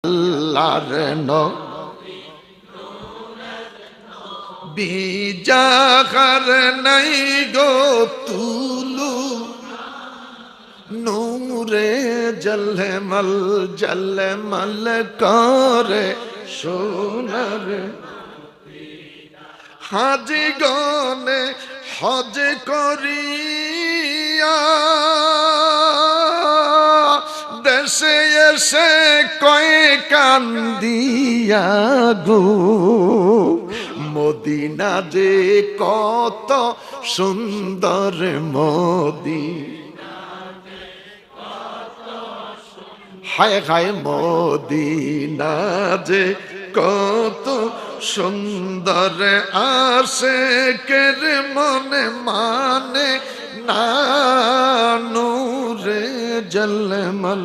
আল্লাহর নবী যাহার নাই গো তুলু নূরে জলমল জলমল করে সোনার হাজি গনে হজ করিয়া দেশে এসে কয় কান্দিয়া গো মদিনা যে কত সুন্দর হায় হায় মদিনা যে কত সুন্দর আশিকের মনে মানে না নূরে জলমল